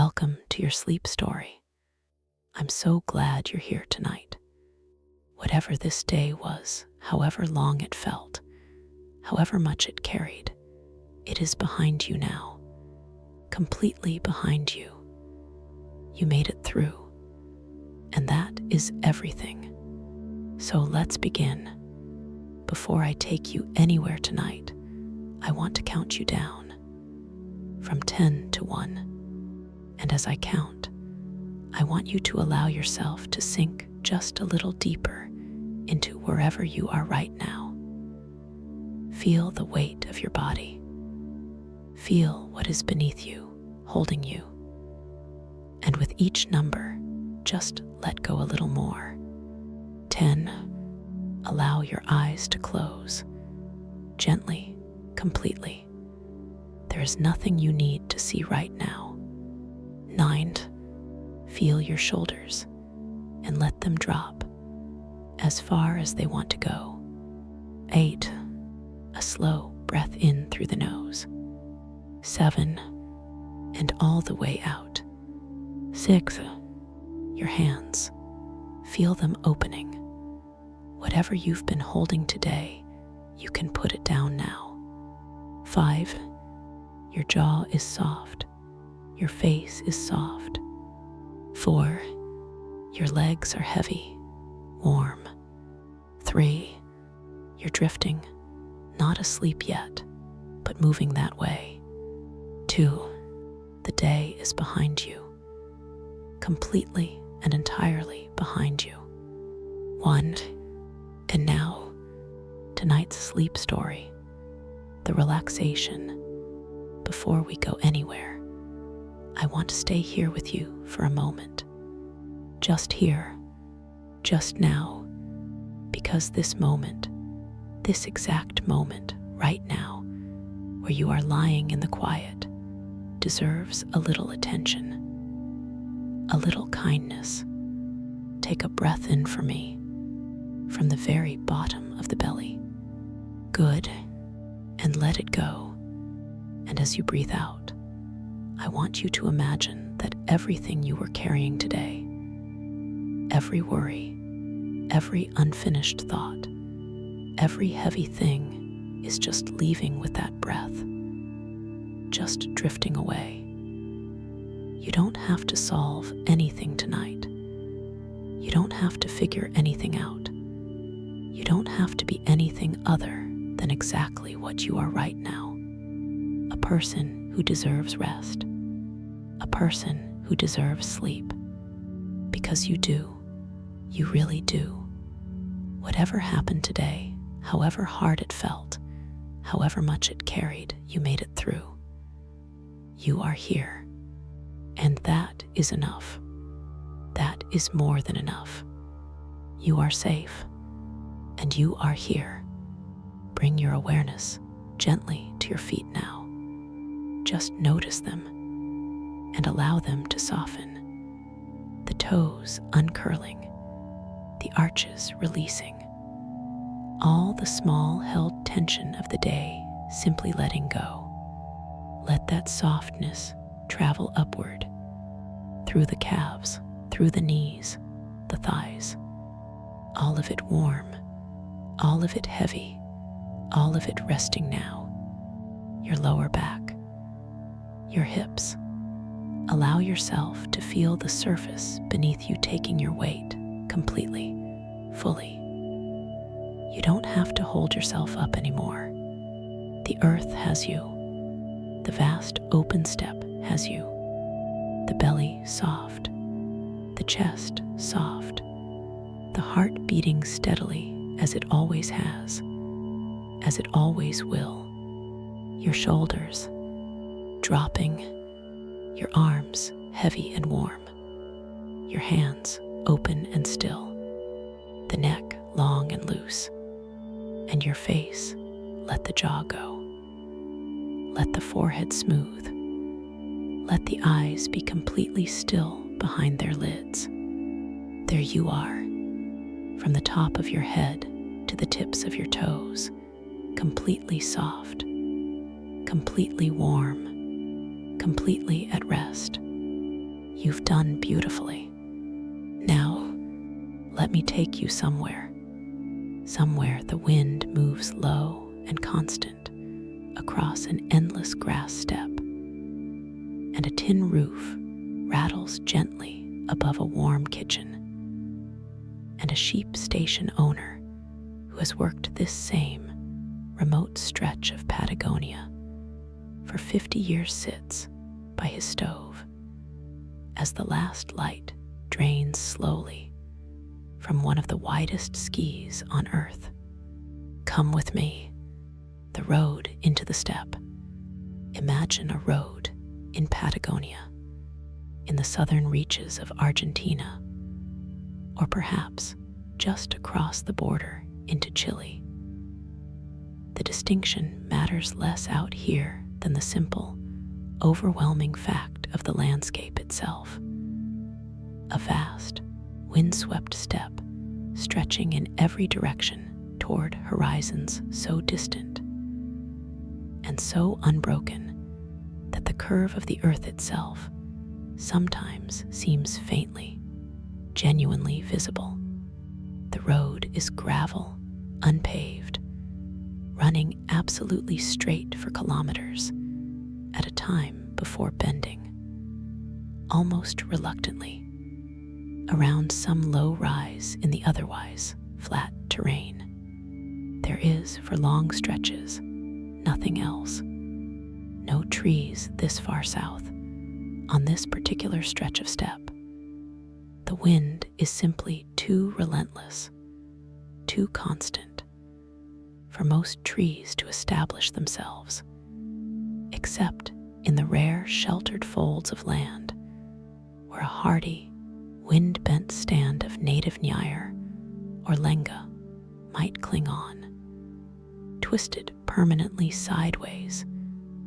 Welcome to your sleep story. I'm so glad you're here tonight. Whatever this day was, however long it felt, however much it carried, it is behind you now, completely behind you. You made it through, and that is everything. So let's begin. Before I take you anywhere tonight, I want to count you down from 10 to 1. And as I count, I want you to allow yourself to sink just a little deeper into wherever you are right now. Feel the weight of your body. Feel what is beneath you, holding you. And with each number, just let go a little more. 10. Allow your eyes to close. Gently, completely. There is nothing you need to see right now. 9. Feel your shoulders and let them drop as far as they want to go. 8. A slow breath in through the nose. 7. And all the way out. 6. Your hands. Feel them opening. Whatever you've been holding today, you can put it down now. 5. Your jaw is soft. Your face is soft. 4. Your legs are heavy, warm. 3. You're drifting, not asleep yet, but moving that way. 2. The day is behind you, completely and entirely behind you. 1. And now, tonight's sleep story, the relaxation. Before we go anywhere, I want to stay here with you for a moment. Just here, just now, because this moment, this exact moment right now, where you are lying in the quiet, deserves a little attention, a little kindness. Take a breath in for me, from the very bottom of the belly. Good, and let it go. And as you breathe out, I want you to imagine that everything you were carrying today, every worry, every unfinished thought, every heavy thing is just leaving with that breath, just drifting away. You don't have to solve anything tonight. You don't have to figure anything out. You don't have to be anything other than exactly what you are right now. A person who deserves rest. A person who deserves sleep. Because you do. You really do. Whatever happened today, however hard it felt, however much it carried, you made it through. You are here. And that is enough. That is more than enough. You are safe. And you are here. Bring your awareness gently to your feet now. Just notice them and allow them to soften. The toes uncurling, the arches releasing. All the small held tension of the day simply letting go. Let that softness travel upward, through the calves, through the knees, the thighs. All of it warm, all of it heavy, all of it resting now. Your lower back, your hips. Allow yourself to feel the surface beneath you taking your weight completely, fully. You don't have to hold yourself up anymore. The earth has you. The vast open steppe has you. The belly soft, the chest soft, the heart beating steadily as it always has, as it always will. Your shoulders dropping, your arms heavy and warm, your hands open and still, the neck long and loose, and your face, let the jaw go. Let the forehead smooth. Let the eyes be completely still behind their lids. There you are, from the top of your head to the tips of your toes, completely soft, completely warm, completely at rest. You've done beautifully. Now, let me take you somewhere the wind moves low and constant across an endless grass steppe, and a tin roof rattles gently above a warm kitchen, and a sheep station owner who has worked this same remote stretch of Patagonia for 50 years sits by his stove as the last light drains slowly from one of the widest skis on Earth. Come with me, the road into the steppe. Imagine a road in Patagonia, in the southern reaches of Argentina, or perhaps just across the border into Chile. The distinction matters less out here than the simple, overwhelming fact of the landscape itself. A vast, windswept steppe stretching in every direction toward horizons so distant and so unbroken that the curve of the earth itself sometimes seems faintly, genuinely visible. The road is gravel, unpaved, running absolutely straight for kilometers at a time before bending, almost reluctantly, around some low rise in the otherwise flat terrain. There is, for long stretches, nothing else. No trees this far south, on this particular stretch of steppe. The wind is simply too relentless, too constant, for most trees to establish themselves, except in the rare sheltered folds of land where a hardy, wind-bent stand of native nyire or lenga might cling on, twisted permanently sideways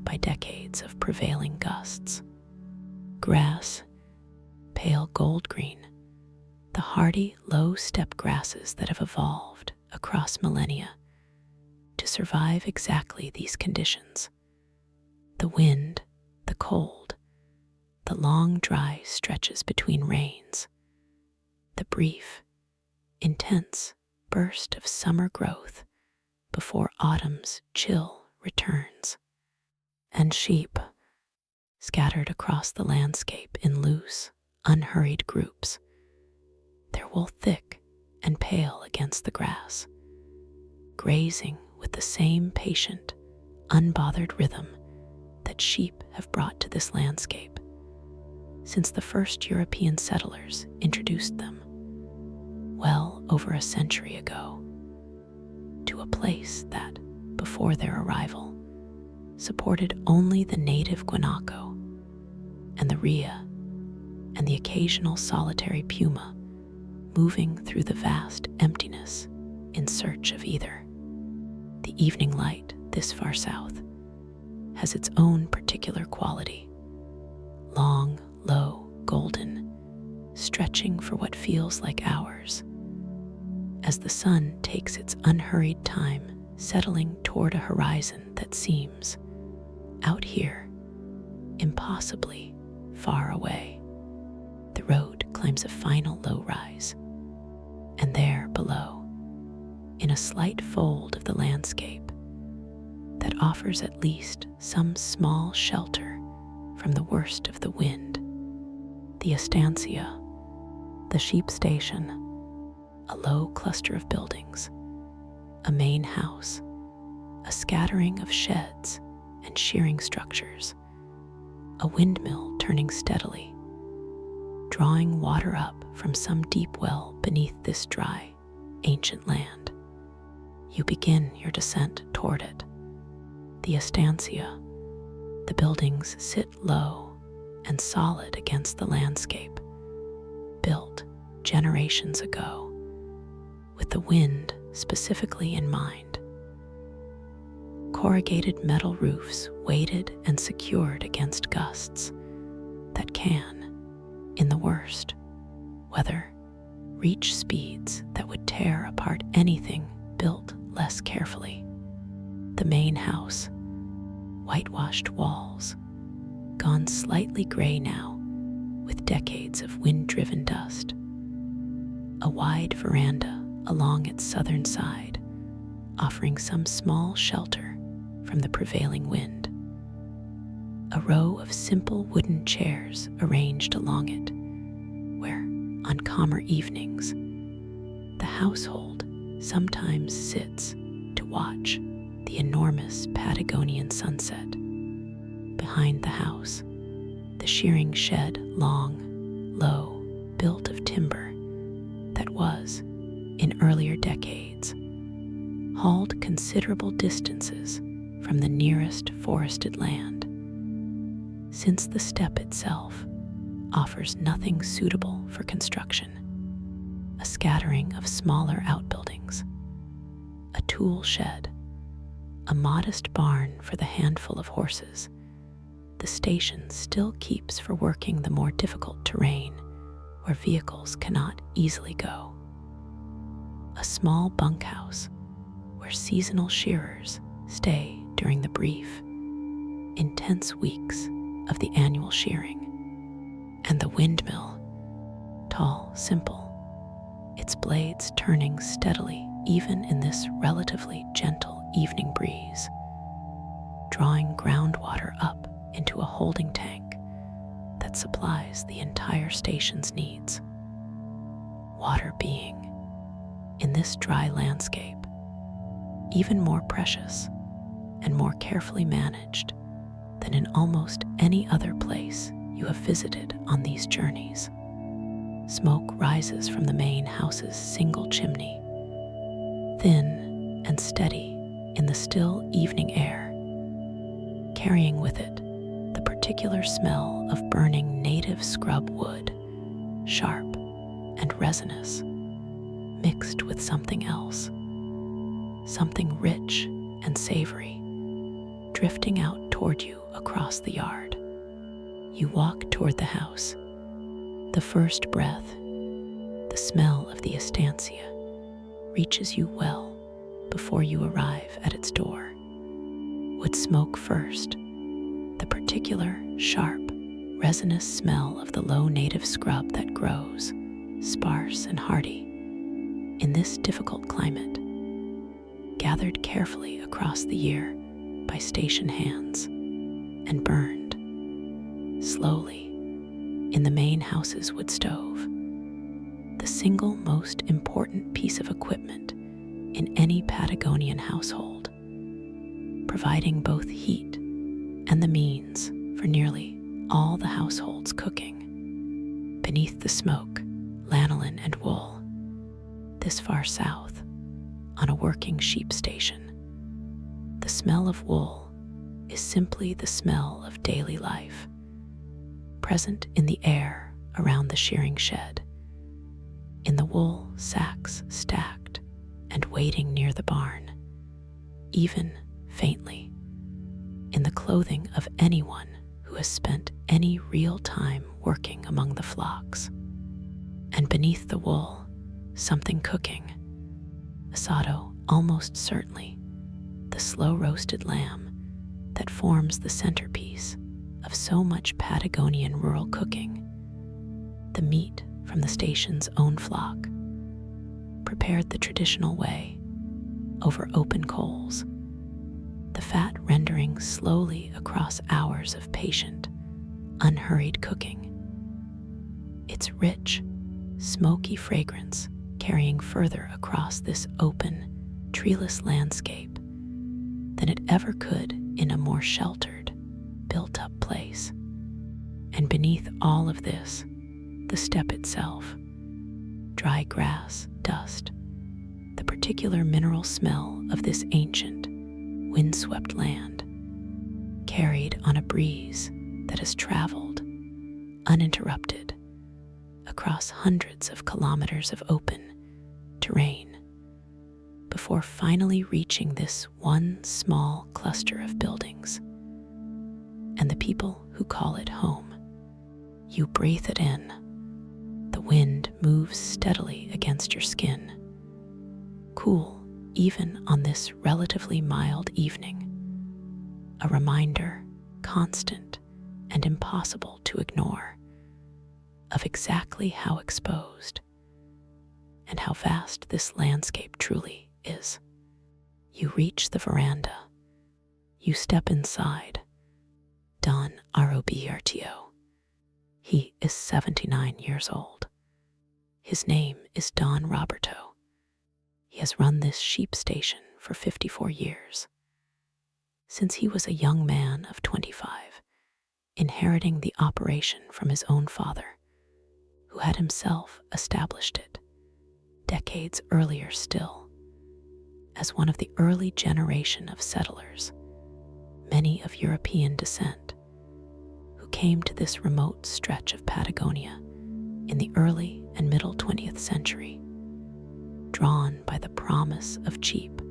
by decades of prevailing gusts. Grass, pale gold green, the hardy low steppe grasses that have evolved across millennia to survive exactly these conditions. The wind, the cold, the long dry stretches between rains, the brief, intense burst of summer growth before autumn's chill returns, and sheep, scattered across the landscape in loose, unhurried groups, their wool thick and pale against the grass, grazing with the same patient, unbothered rhythm that sheep have brought to this landscape since the first European settlers introduced them, well over a century ago, to a place that, before their arrival, supported only the native guanaco and the rhea and the occasional solitary puma moving through the vast emptiness in search of either. The evening light this far south has its own particular quality, long, low, golden, stretching for what feels like hours, as the sun takes its unhurried time settling toward a horizon that seems, out here, impossibly far away. The road climbs a final low rise, and there below, in a slight fold of the landscape that offers at least some small shelter from the worst of the wind, the estancia, the sheep station, a low cluster of buildings, a main house, a scattering of sheds and shearing structures, a windmill turning steadily, drawing water up from some deep well beneath this dry, ancient land. You begin your descent toward it. The estancia, the buildings sit low and solid against the landscape, built generations ago, with the wind specifically in mind. Corrugated metal roofs weighted and secured against gusts that can, in the worst weather, reach speeds that would tear apart anything built less carefully. The main house, whitewashed walls, gone slightly gray now, with decades of wind-driven dust. A wide veranda along its southern side, offering some small shelter from the prevailing wind. A row of simple wooden chairs arranged along it, where, on calmer evenings, the household sometimes sits to watch the enormous Patagonian sunset. Behind the house, the shearing shed, long, low, built of timber that was, in earlier decades, hauled considerable distances from the nearest forested land. Since the steppe itself offers nothing suitable for construction, a scattering of smaller outbuildings, a tool shed, a modest barn for the handful of horses, the station still keeps for working the more difficult terrain where vehicles cannot easily go. A small bunkhouse where seasonal shearers stay during the brief, intense weeks of the annual shearing, and the windmill, tall, simple, its blades turning steadily even in this relatively gentle evening breeze, drawing groundwater up into a holding tank that supplies the entire station's needs. Water being, in this dry landscape, even more precious and more carefully managed than in almost any other place you have visited on these journeys. Smoke rises from the main house's single chimney, thin and steady in the still evening air, carrying with it the particular smell of burning native scrub wood, sharp and resinous, mixed with something else, something rich and savory, drifting out toward you across the yard. You walk toward the house. The first breath, the smell of the estancia, reaches you well before you arrive at its door. Wood smoke first, the particular, sharp, resinous smell of the low native scrub that grows, sparse and hardy, in this difficult climate, gathered carefully across the year by station hands and burned slowly in the main house's wood stove, the single most important piece of equipment in any Patagonian household, providing both heat and the means for nearly all the household's cooking. Beneath the smoke, lanolin and wool. This far south, on a working sheep station, the smell of wool is simply the smell of daily life, present in the air around the shearing shed, in the wool sacks stacked and waiting near the barn, even faintly in the clothing of anyone who has spent any real time working among the flocks. And beneath the wool, something cooking, asado, almost certainly the slow-roasted lamb that forms the centerpiece of so much Patagonian rural cooking, the meat from the station's own flock, prepared the traditional way, over open coals, the fat rendering slowly across hours of patient, unhurried cooking, its rich, smoky fragrance carrying further across this open, treeless landscape than it ever could in a more sheltered, built-up place. And beneath all of this, the steppe itself, dry grass, dust, the particular mineral smell of this ancient, windswept land, carried on a breeze that has traveled, uninterrupted, across hundreds of kilometers of open terrain, before finally reaching this one small cluster of buildings, and the people who call it home. You breathe it in. The wind moves steadily against your skin, cool even on this relatively mild evening, a reminder constant and impossible to ignore of exactly how exposed and how vast this landscape truly is. You reach the veranda. You step inside. Don Roberto. He is 79 years old. His name is Don Roberto. He has run this sheep station for 54 years. Since he was a young man of 25, inheriting the operation from his own father, who had himself established it decades earlier still, as one of the early generation of settlers, many of European descent, who came to this remote stretch of Patagonia in the early and middle 20th century, drawn by the promise of cheap,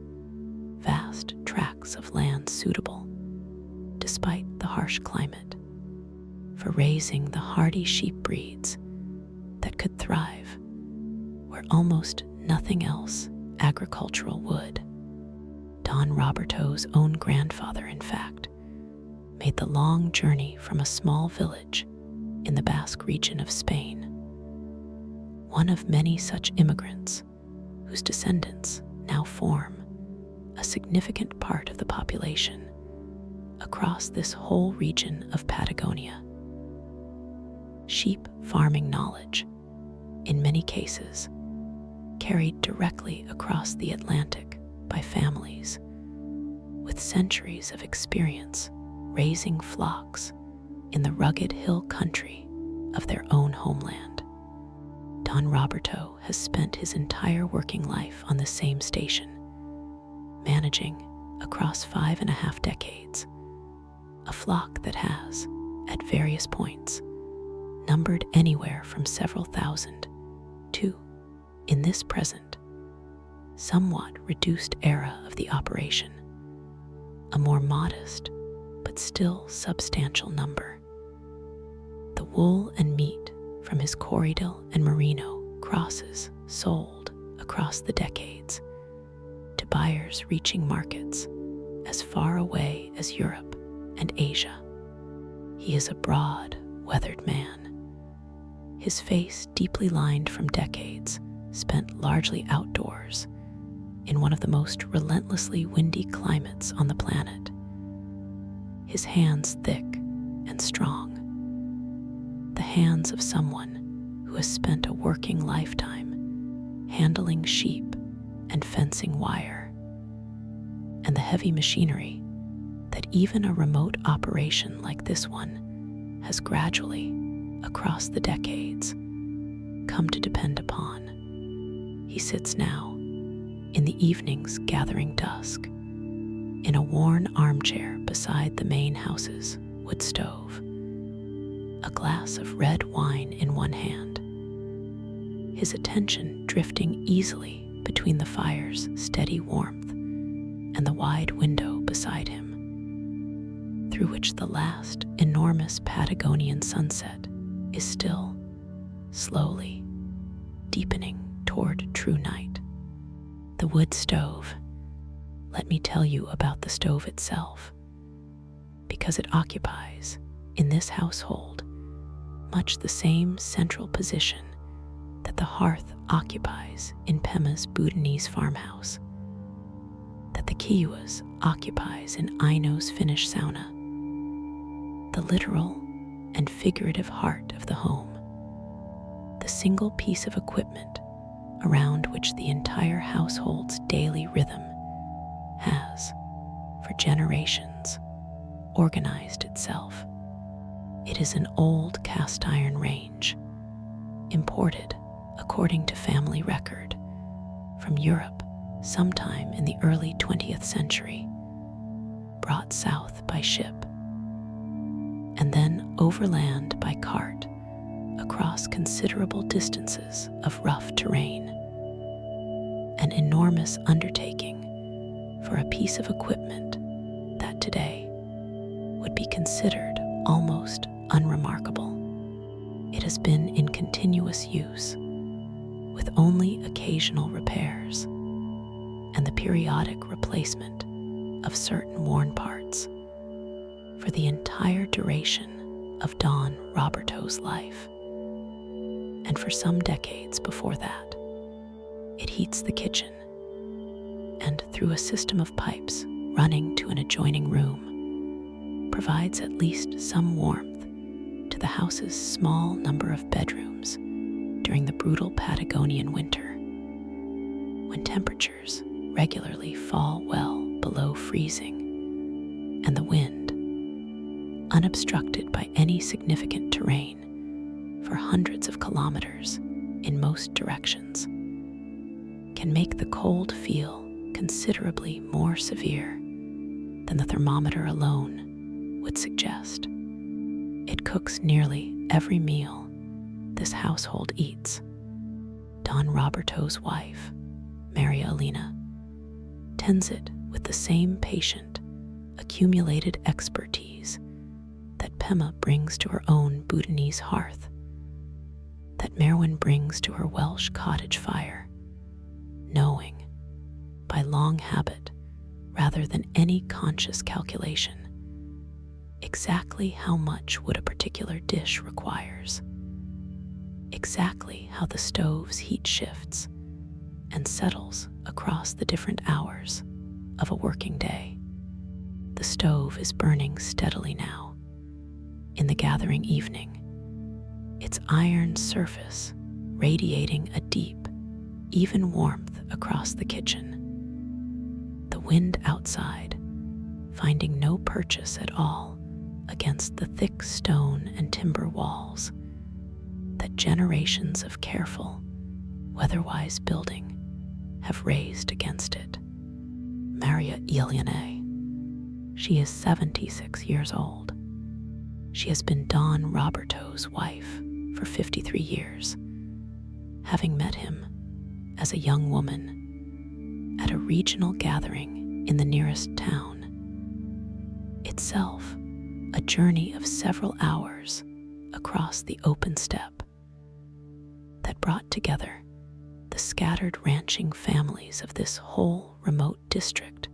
vast tracts of land suitable, despite the harsh climate, for raising the hardy sheep breeds that could thrive where almost nothing else agricultural would. Don Roberto's own grandfather, in fact, made the long journey from a small village in the Basque region of Spain, one of many such immigrants whose descendants now form a significant part of the population across this whole region of Patagonia. Sheep farming knowledge, in many cases, carried directly across the Atlantic by families with centuries of experience raising flocks in the rugged hill country of their own homeland. Don Roberto has spent his entire working life on the same station, managing across 5.5 decades a flock that has, at various points, numbered anywhere from several thousand to, in this present, somewhat reduced era of the operation, a more modest but still substantial number. The wool and meat from his corriedale and merino crosses sold across the decades to buyers reaching markets as far away as Europe and Asia. He is a broad, weathered man, his face deeply lined from decades spent largely outdoors in one of the most relentlessly windy climates on the planet. His hands thick and strong, the hands of someone who has spent a working lifetime handling sheep and fencing wire, and the heavy machinery that even a remote operation like this one has gradually, across the decades, come to depend upon. He sits now, in the evening's gathering dusk, in a worn armchair beside the main house's wood stove, a glass of red wine in one hand, his attention drifting easily between the fire's steady warmth and the wide window beside him, through which the last enormous Patagonian sunset is still, slowly, deepening toward true night. The wood stove. Let me tell you about the stove itself, because it occupies, in this household, much the same central position that the hearth occupies in Pema's Bhutanese farmhouse, that the Kiowas occupies in Aino's Finnish sauna, the literal and figurative heart of the home, the single piece of equipment around which the entire household's daily rhythm has, for generations, organized itself. It is an old cast iron range, imported, according to family record, from Europe sometime in the early 20th century, brought south by ship, and then overland by cart across considerable distances of rough terrain. An enormous undertaking for a piece of equipment that today would be considered almost unremarkable. It has been in continuous use, with only occasional repairs and the periodic replacement of certain worn parts, for the entire duration of Don Roberto's life. and for some decades before that. It heats the kitchen, and through a system of pipes running to an adjoining room, provides at least some warmth to the house's small number of bedrooms during the brutal Patagonian winter, when temperatures regularly fall well below freezing, and the wind, unobstructed by any significant terrain for hundreds of kilometers in most directions, can make the cold feel considerably more severe than the thermometer alone would suggest. It cooks nearly every meal this household eats. Don Roberto's wife, Maria Elena, tends it with the same patient, accumulated expertise that Pema brings to her own Bhutanese hearth, that Merwin brings to her Welsh cottage fire, knowing, by long habit rather than any conscious calculation, exactly how much wood a particular dish requires, exactly how the stove's heat shifts and settles across the different hours of a working day. The stove is burning steadily now. In the gathering evening, its iron surface radiating a deep, even warmth across the kitchen. The wind outside, finding no purchase at all against the thick stone and timber walls that generations of careful, weather-wise building have raised against it. Maria Iliane, she is 76 years old. She has been Don Roberto's wife for 53 years, having met him as a young woman at a regional gathering in the nearest town, itself a journey of several hours across the open steppe that brought together the scattered ranching families of this whole remote district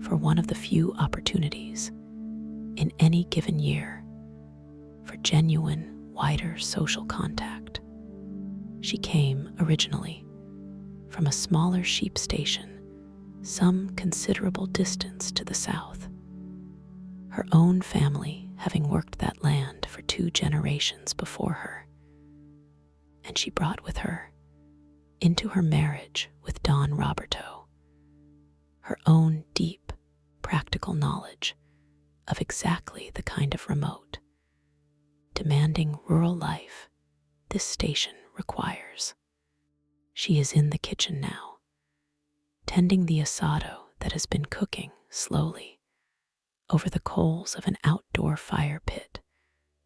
for one of the few opportunities in any given year for genuine, wider social contact. She came originally from a smaller sheep station some considerable distance to the south, her own family having worked that land for 2 generations before her, and she brought with her, into her marriage with Don Roberto, her own deep, practical knowledge of exactly the kind of remote, demanding rural life this station requires. She is in the kitchen now, tending the asado that has been cooking slowly over the coals of an outdoor fire pit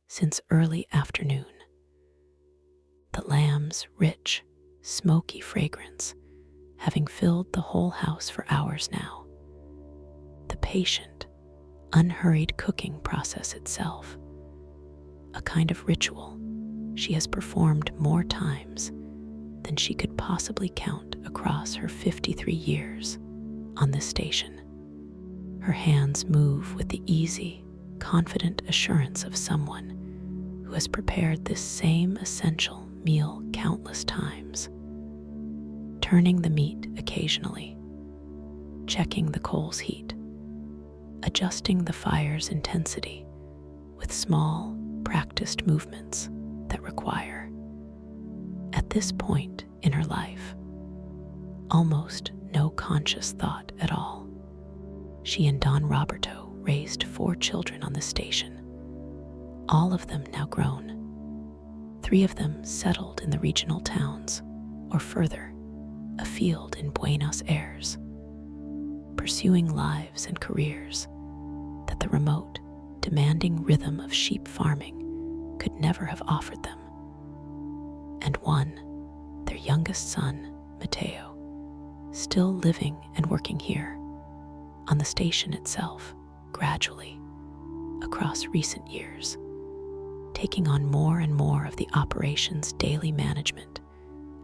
since early afternoon. The lamb's rich, smoky fragrance having filled the whole house for hours now. The patient, unhurried cooking process itself, a kind of ritual she has performed more times than she could possibly count across her 53 years on this station. Her hands move with the easy, confident assurance of someone who has prepared this same essential meal countless times, turning the meat occasionally, checking the coal's heat, adjusting the fire's intensity with small, practiced movements that require, at this point in her life, almost no conscious thought at all. She and Don Roberto raised 4 children on the station, all of them now grown, 3 of them settled in the regional towns or further afield in Buenos Aires, pursuing lives and careers that the remote, demanding rhythm of sheep farming could never have offered them. And one, their youngest son, Mateo, still living and working here on the station itself, gradually, across recent years, taking on more and more of the operation's daily management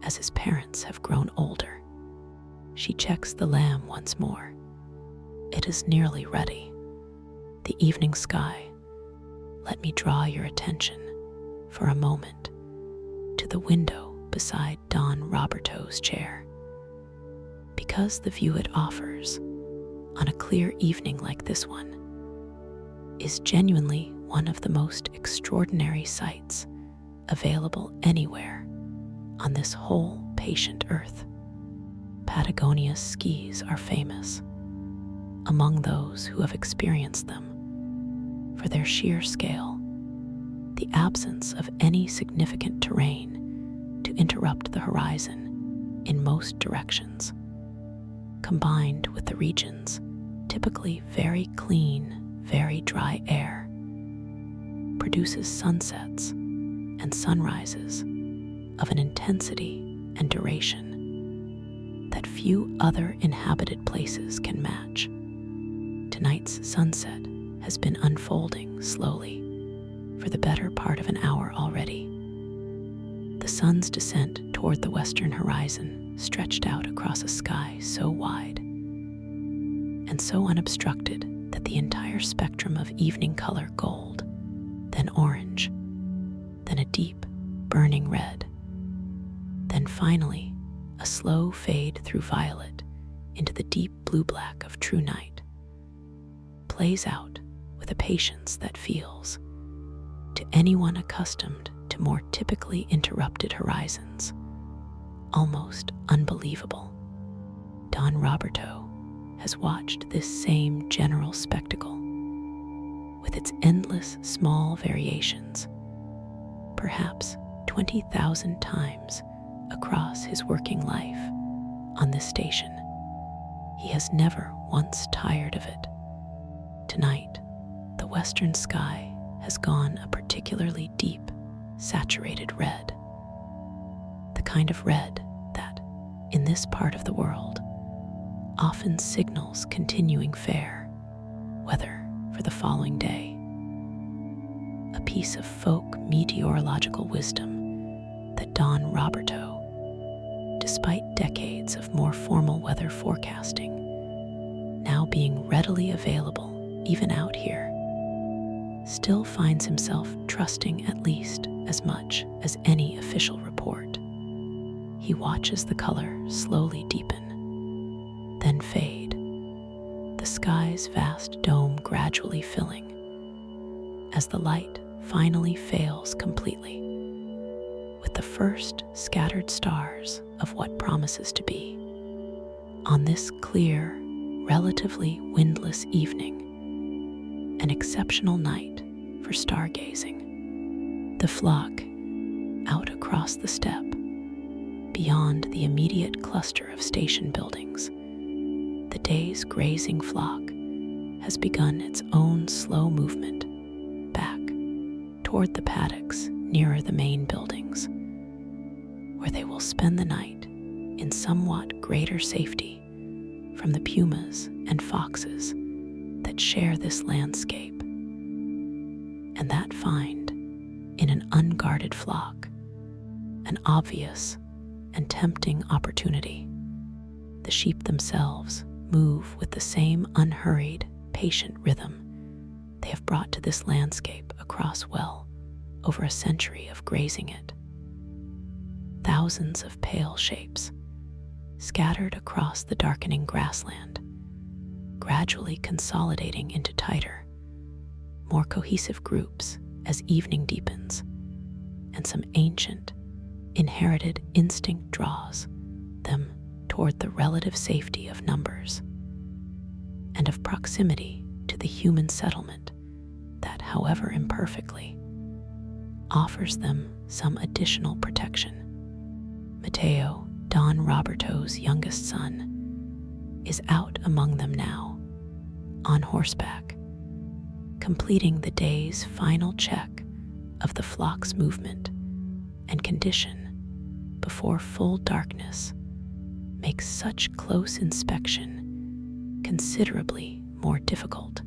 as his parents have grown older. She checks the lamb once more. It is nearly ready. The evening sky, let me draw your attention for a moment to to the window beside Don Roberto's chair, because the view it offers on a clear evening like this one is genuinely one of the most extraordinary sights available anywhere on this whole patient earth. Patagonia's skis are famous among those who have experienced them for their sheer scale, the absence of any significant terrain to interrupt the horizon in most directions, combined with the region's typically very clean, very dry air, produces sunsets and sunrises of an intensity and duration that few other inhabited places can match. Tonight's sunset has been unfolding slowly for the better part of an hour already. The sun's descent toward the western horizon stretched out across a sky so wide and so unobstructed that the entire spectrum of evening color gold, then orange, then a deep, burning red, then finally a slow fade through violet into the deep blue-black of true night, plays out with a patience that feels, to anyone accustomed to more typically interrupted horizons, almost unbelievable. Don Roberto has watched this same general spectacle, with its endless small variations, perhaps 20,000 times across his working life on this station. He has never once tired of it. Tonight, the western sky has gone a particularly deep, saturated red, the kind of red that, in this part of the world, often signals continuing fair weather for the following day. A piece of folk meteorological wisdom that Don Roberto, despite decades of more formal weather forecasting now being readily available even out here, still finds himself trusting at least as much as any official report. He watches the color slowly deepen, then fade, the sky's vast dome gradually filling, as the light finally fails completely, with the first scattered stars of what promises to be, on this clear, relatively windless evening, an exceptional night for stargazing. The flock, out across the steppe, beyond the immediate cluster of station buildings, the day's grazing flock has begun its own slow movement back toward the paddocks nearer the main buildings, where they will spend the night in somewhat greater safety from the pumas and foxes that share this landscape, and that find in an unguarded flock an obvious and tempting opportunity. The sheep themselves move with the same unhurried, patient rhythm they have brought to this landscape across well over a century of grazing it. Thousands of pale shapes scattered across the darkening grassland, gradually consolidating into tighter, more cohesive groups as evening deepens, and some ancient, inherited instinct draws them toward the relative safety of numbers and of proximity to the human settlement that, however imperfectly, offers them some additional protection. Mateo, Don Roberto's youngest son, is out among them now, on horseback, completing the day's final check of the flock's movement and condition before full darkness makes such close inspection considerably more difficult.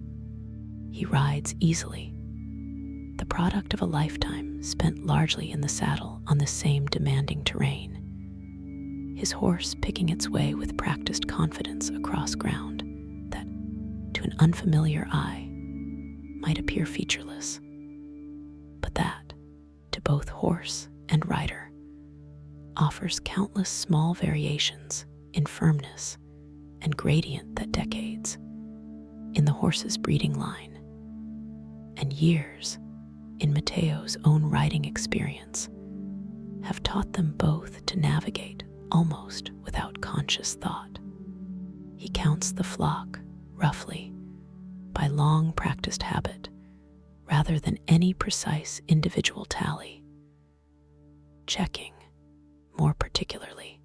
He rides easily, the product of a lifetime spent largely in the saddle on the same demanding terrain, his horse picking its way with practiced confidence across ground that, to an unfamiliar eye, might appear featureless, but that, to both horse and rider, offers countless small variations in firmness and gradient that decades in the horse's breeding line and years in Mateo's own riding experience have taught them both to navigate almost without conscious thought. He counts the flock, roughly, by long practiced habit, rather than any precise individual tally, checking, more particularly,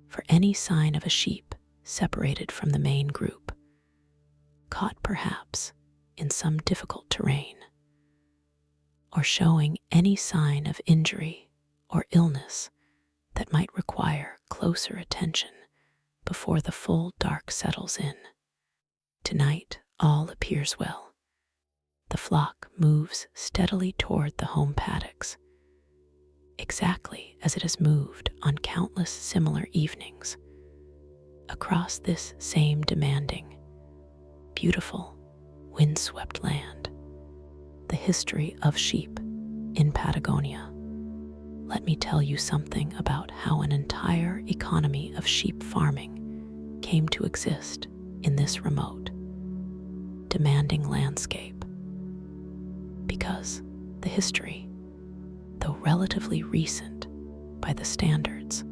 for any sign of a sheep separated from the main group, caught perhaps in some difficult terrain, or showing any sign of injury or illness that might require closer attention before the full dark settles in. Tonight, all appears well. The flock moves steadily toward the home paddocks, exactly as it has moved on countless similar evenings, across this same demanding, beautiful, windswept land. The history of sheep in Patagonia. Let me tell you something about how an entire economy of sheep farming came to exist in this remote, demanding landscape. Because the history, though relatively recent by the standards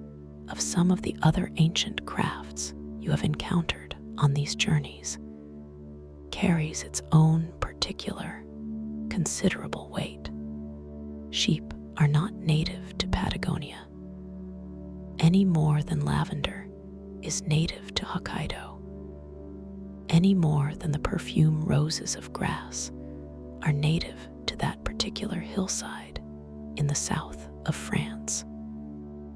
of some of the other ancient crafts you have encountered on these journeys, carries its own particular, considerable weight. Sheep are not native to Patagonia, any more than lavender is native to Hokkaido, any more than the perfume roses of grass are native to that particular hillside in the south of France.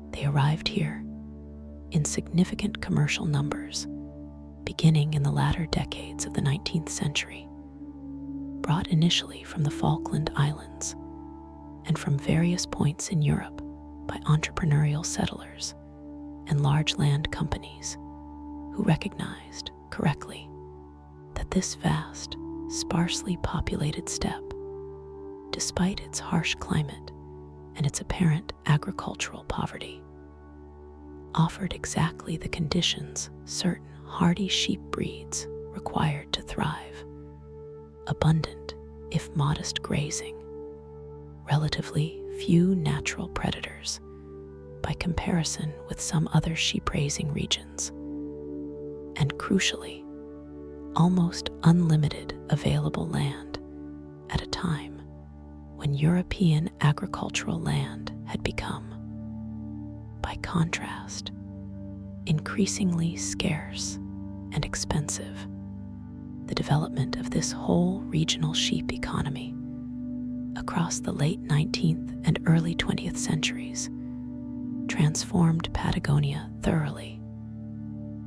They arrived here in significant commercial numbers, beginning in the latter decades of the 19th century, brought initially from the Falkland Islands and from various points in Europe by entrepreneurial settlers and large land companies who recognized correctly that this vast, sparsely populated steppe, despite its harsh climate and its apparent agricultural poverty, offered exactly the conditions certain hardy sheep breeds required to thrive: abundant, if modest, grazing, relatively few natural predators by comparison with some other sheep-raising regions, and crucially, almost unlimited available land at a time when European agricultural land had become, by contrast, increasingly scarce and expensive. The development of this whole regional sheep economy across the late 19th and early 20th centuries transformed Patagonia thoroughly,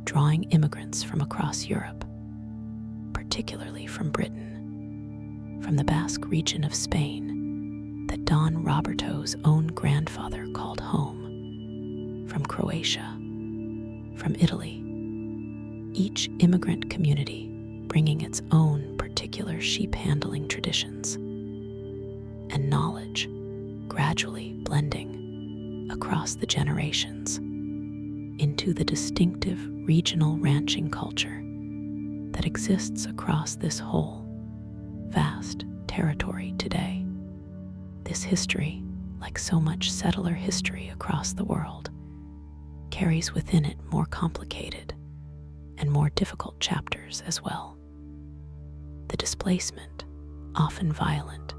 drawing immigrants from across Europe, particularly from Britain, from the Basque region of Spain that Don Roberto's own grandfather called home, from Croatia, from Italy, each immigrant community bringing its own particular sheep handling traditions and knowledge, gradually blending across the generations into the distinctive regional ranching culture that exists across this whole vast territory today. This history, like so much settler history across the world, carries within it more complicated and more difficult chapters as well. The displacement, often violent,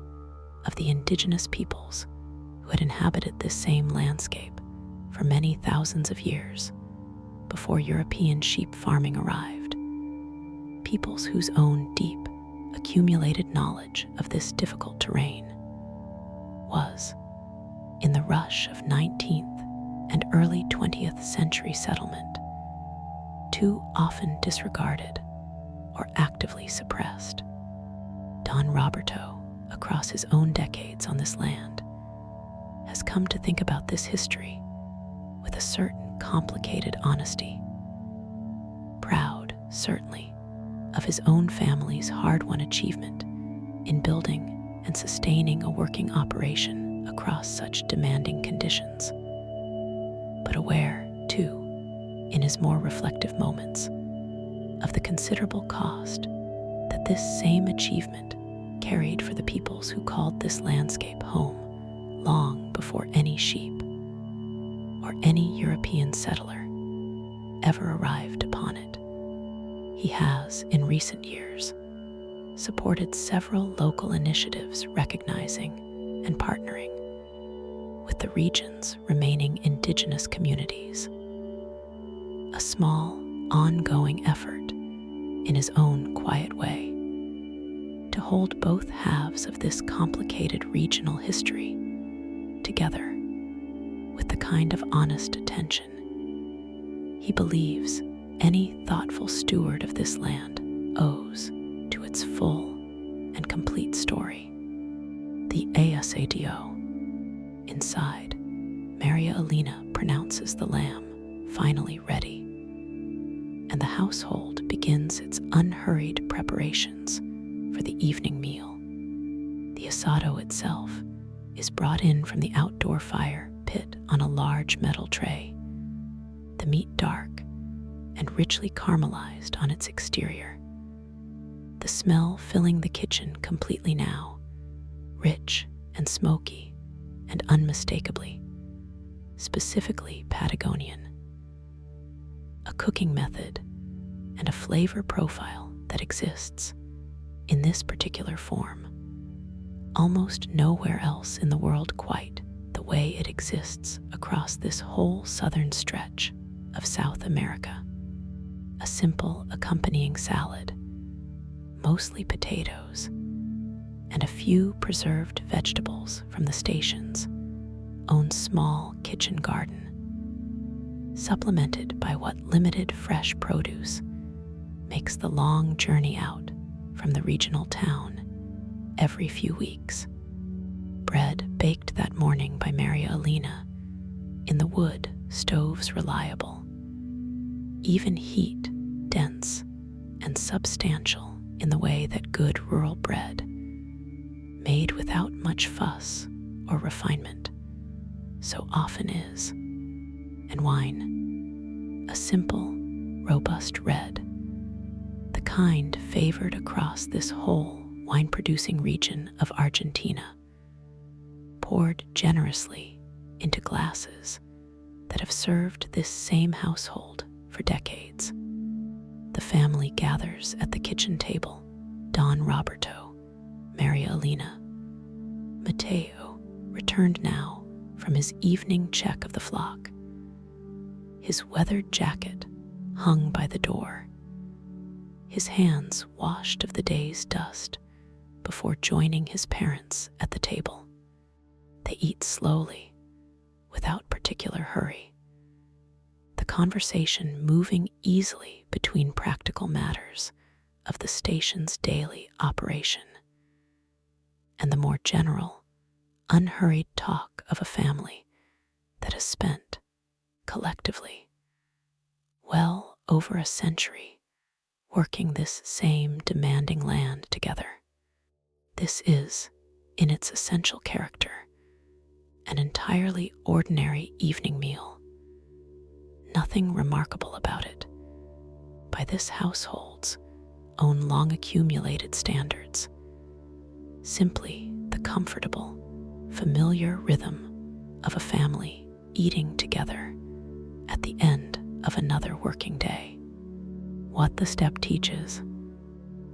of the indigenous peoples who had inhabited this same landscape for many thousands of years before European sheep farming arrived, peoples whose own deep, accumulated knowledge of this difficult terrain was, in the rush of 19th and early 20th century settlement, too often disregarded or actively suppressed. Don Roberto, across his own decades on this land, has come to think about this history with a certain complicated honesty, proud, certainly, of his own family's hard-won achievement in building and sustaining a working operation across such demanding conditions, but aware, too, in his more reflective moments, of the considerable cost that this same achievement carried for the peoples who called this landscape home long before any sheep or any European settler ever arrived upon it. He has, in recent years, supported several local initiatives recognizing and partnering with the region's remaining indigenous communities. A small, ongoing effort in his own quiet way to hold both halves of this complicated regional history together with the kind of honest attention he believes any thoughtful steward of this land owes to its full and complete story. The ASADO. Inside, Maria Elena pronounces the lamb finally ready, and the household begins its unhurried preparations for the evening meal. The asado itself is brought in from the outdoor fire pit on a large metal tray, the meat dark and richly caramelized on its exterior. The smell filling the kitchen completely now, rich and smoky and unmistakably, specifically Patagonian. A cooking method and a flavor profile that exists in this particular form almost nowhere else in the world quite the way it exists across this whole southern stretch of South America. A simple accompanying salad, mostly potatoes, and a few preserved vegetables from the station's own small kitchen garden, supplemented by what limited fresh produce makes the long journey out from the regional town every few weeks. Bread baked that morning by Maria Elena in the wood stoves reliable, even heat dense and substantial in the way that good rural bread, made without much fuss or refinement, so often is. And wine, a simple, robust red, the kind favored across this whole wine-producing region of Argentina, poured generously into glasses that have served this same household for decades. The family gathers at the kitchen table. Don Roberto, Maria Elena. Mateo returned now from his evening check of the flock, his weathered jacket hung by the door, his hands washed of the day's dust before joining his parents at the table. They eat slowly, without particular hurry, the conversation moving easily between practical matters of the station's daily operation and the more general, unhurried talk of a family that has spent, collectively, well over a century working this same demanding land together. This is, in its essential character, an entirely ordinary evening meal. Nothing remarkable about it, by this household's own long-accumulated standards. Simply the comfortable, familiar rhythm of a family eating together at the end of another working day. What the step teaches,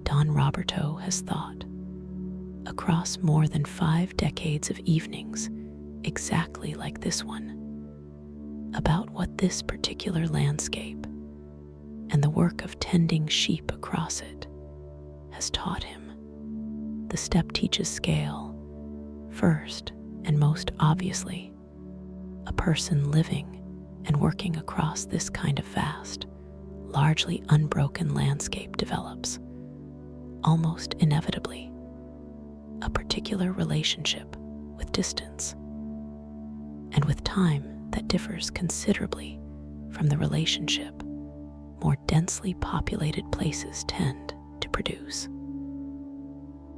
Don Roberto has thought, across more than 5 decades of evenings exactly like this one, about what this particular landscape and the work of tending sheep across it has taught him. The step teaches scale, first and most obviously. A person living and working across this kind of vast, largely unbroken landscape develops, almost inevitably, a particular relationship with distance, and with time that differs considerably from the relationship more densely populated places tend to produce.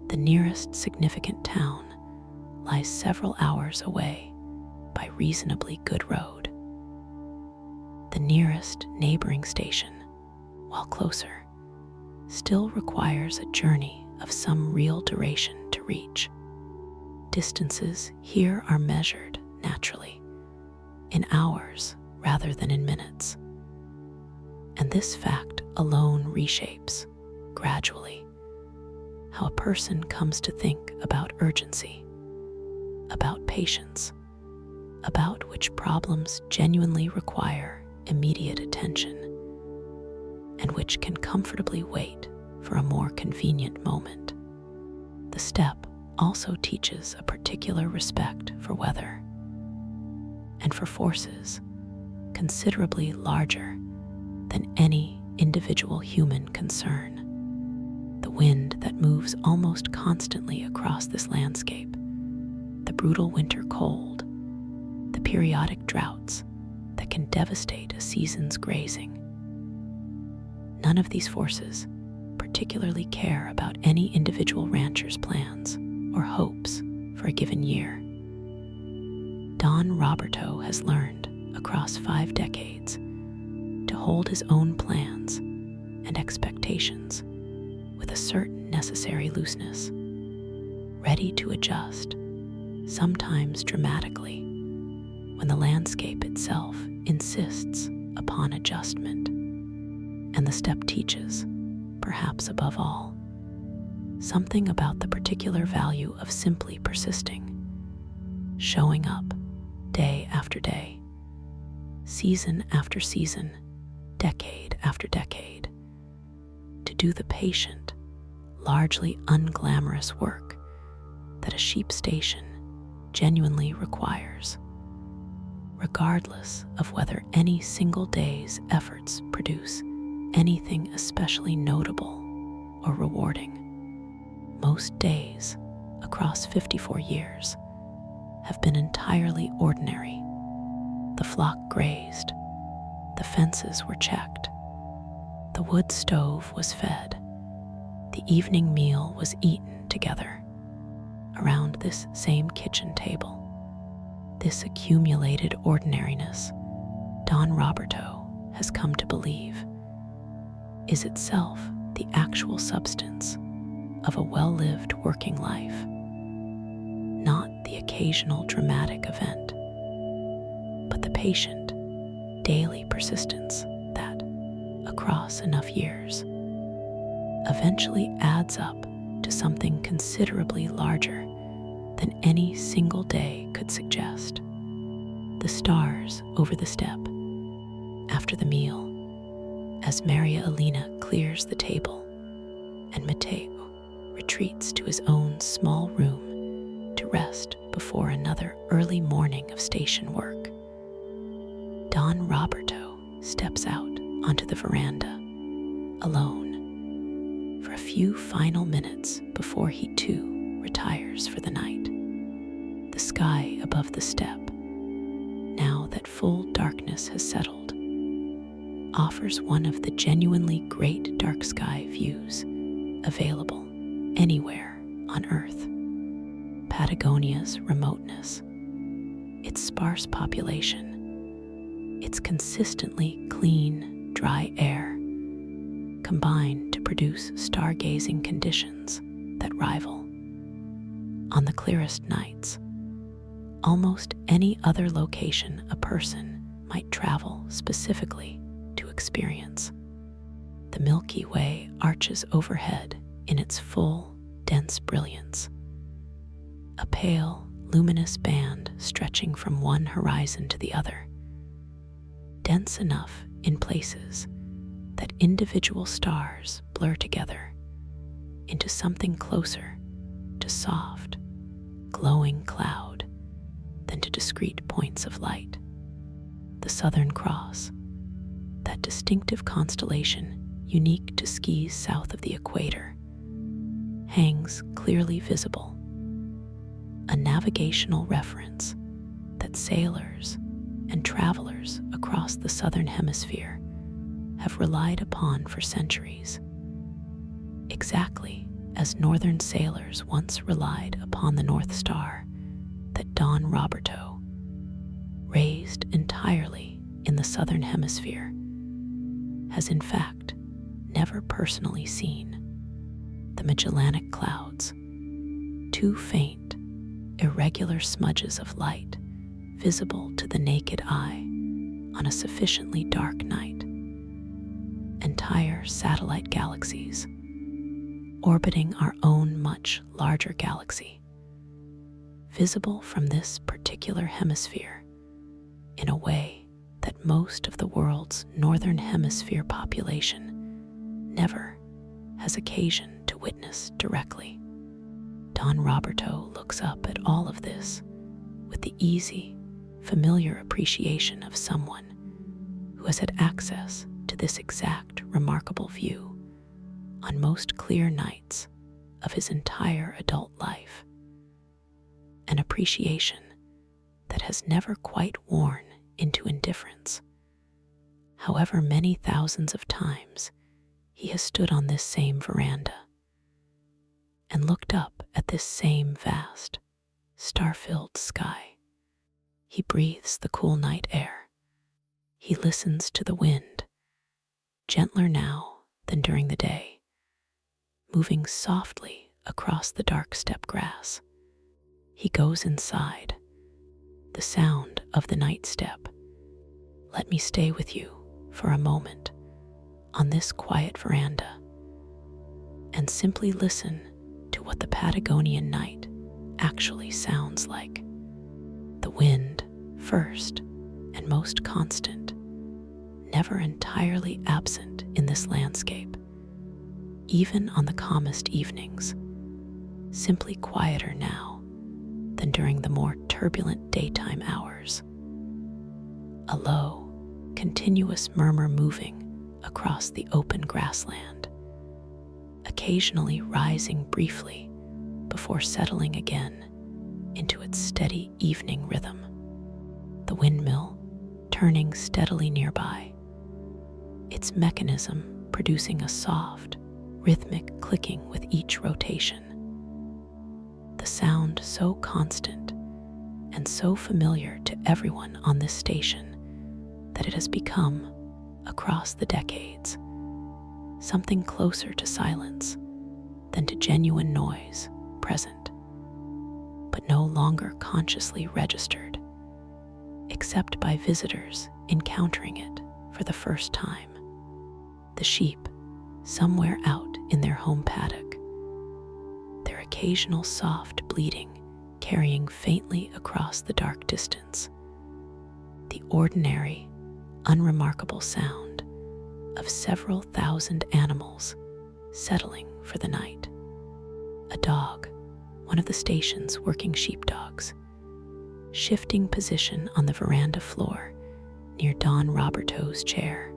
The nearest significant town lies several hours away by reasonably good road, The nearest neighboring station, while closer, still requires a journey of some real duration to reach. Distances here are measured, naturally, in hours rather than in minutes. And this fact alone reshapes, gradually, how a person comes to think about urgency, about patience, about which problems genuinely require immediate attention, and which can comfortably wait for a more convenient moment. The step also teaches a particular respect for weather and for forces considerably larger than any individual human concern. The wind that moves almost constantly across this landscape, the brutal winter cold, the periodic droughts that can devastate a season's grazing. None of these forces particularly care about any individual rancher's plans or hopes for a given year. Don Roberto has learned across 5 decades to hold his own plans and expectations with a certain necessary looseness, ready to adjust, sometimes dramatically, when the landscape itself insists upon adjustment. And the step teaches, perhaps above all, something about the particular value of simply persisting, showing up day after day, season after season, decade after decade, to do the patient, largely unglamorous work that a sheep station genuinely requires, regardless of whether any single day's efforts produce anything especially notable or rewarding. Most days across 54 years have been entirely ordinary. The flock grazed, the fences were checked, the wood stove was fed, the evening meal was eaten together around this same kitchen table. This accumulated ordinariness, Don Roberto has come to believe, is itself the actual substance of a well-lived working life, not the occasional dramatic event, but the patient, daily persistence that, across enough years, eventually adds up to something considerably larger than any single day could suggest. The stars over the step, after the meal, as Maria Elena clears the table and Mateo retreats to his own small room to rest before another early morning of station work. Don Roberto steps out onto the veranda, alone, for a few final minutes before he too retires for the night. The sky above the step, now that full darkness has settled, offers one of the genuinely great dark sky views available anywhere on Earth. Patagonia's remoteness, its sparse population, its consistently clean, dry air, combine to produce stargazing conditions that rival, on the clearest nights, almost any other location a person might travel specifically to experience. The Milky Way arches overhead in its full, dense brilliance, a pale, luminous band stretching from one horizon to the other, dense enough in places that individual stars blur together into something closer to soft, glowing cloud than to discrete points of light. The Southern Cross, that distinctive constellation unique to skies south of the equator, hangs clearly visible, a navigational reference that sailors and travelers across the southern hemisphere have relied upon for centuries, exactly as northern sailors once relied upon the North Star that Don Roberto, raised entirely in the the southern hemisphere has in fact never personally seen. The Magellanic Clouds, two faint, irregular smudges of light visible to the naked eye on a sufficiently dark night. Entire satellite galaxies orbiting our own much larger galaxy, visible from this particular hemisphere in a way that most of the world's northern hemisphere population never has occasion to witness directly. Don Roberto looks up at all of this with the easy, familiar appreciation of someone who has had access to this exact remarkable view on most clear nights of his entire adult life. An appreciation that has never quite worn into indifference, however many thousands of times he has stood on this same veranda and looked up at this same vast, star-filled sky. He breathes the cool night air. He listens to the wind, gentler now than during the day, moving softly across the dark steppe grass. He goes inside, the sound of the night step. Let me stay with you for a moment on this quiet veranda and simply listen to what the Patagonian night actually sounds like. The wind, first and most constant, never entirely absent in this landscape, even on the calmest evenings, simply quieter now than during the more turbulent daytime hours. A low, continuous murmur moving across the open grassland, occasionally rising briefly before settling again into its steady evening rhythm. The windmill turning steadily nearby, its mechanism producing a soft, rhythmic clicking with each rotation. The sound so constant and so familiar to everyone on this station that it has become, across the decades, something closer to silence than to genuine noise present, but no longer consciously registered, except by visitors encountering it for the first time. The sheep, somewhere out in their home paddock, their occasional soft bleating carrying faintly across the dark distance, the ordinary, unremarkable sound of several thousand animals settling for the night. A dog, one of the station's working sheepdogs, shifting position on the veranda floor near Don Roberto's chair.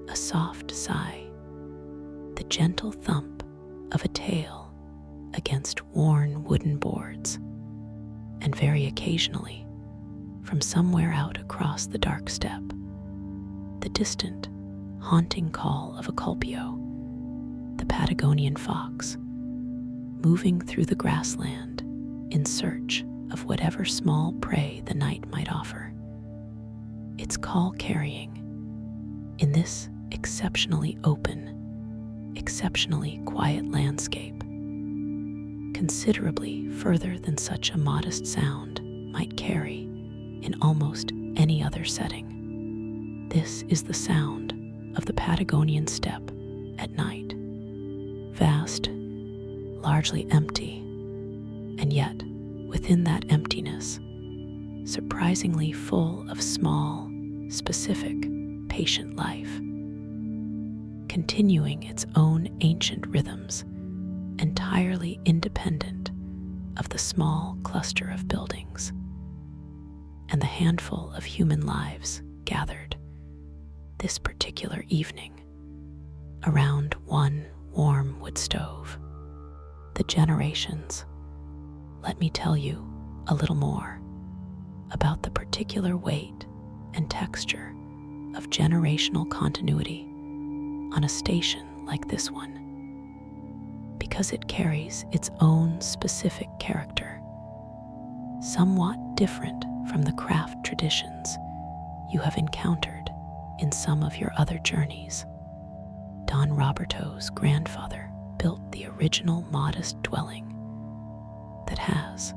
A soft sigh, the gentle thump of a tail against worn wooden boards, and very occasionally, from somewhere out across the dark steppe, the distant, haunting call of a culpio, the Patagonian fox, moving through the grassland in search of whatever small prey the night might offer. Its call carrying, in this exceptionally open, exceptionally quiet landscape, considerably further than such a modest sound might carry in almost any other setting. This is the sound of the Patagonian steppe at night, vast, largely empty, and yet within that emptiness, surprisingly full of small, specific, patient life, continuing its own ancient rhythms, entirely independent of the small cluster of buildings and the handful of human lives gathered this particular evening around one warm wood stove. The generations. Let me tell you a little more about the particular weight and texture of generational continuity on a station like this one, because it carries its own specific character, somewhat different from the craft traditions you have encountered in some of your other journeys. Don Roberto's grandfather built the original modest dwelling that has,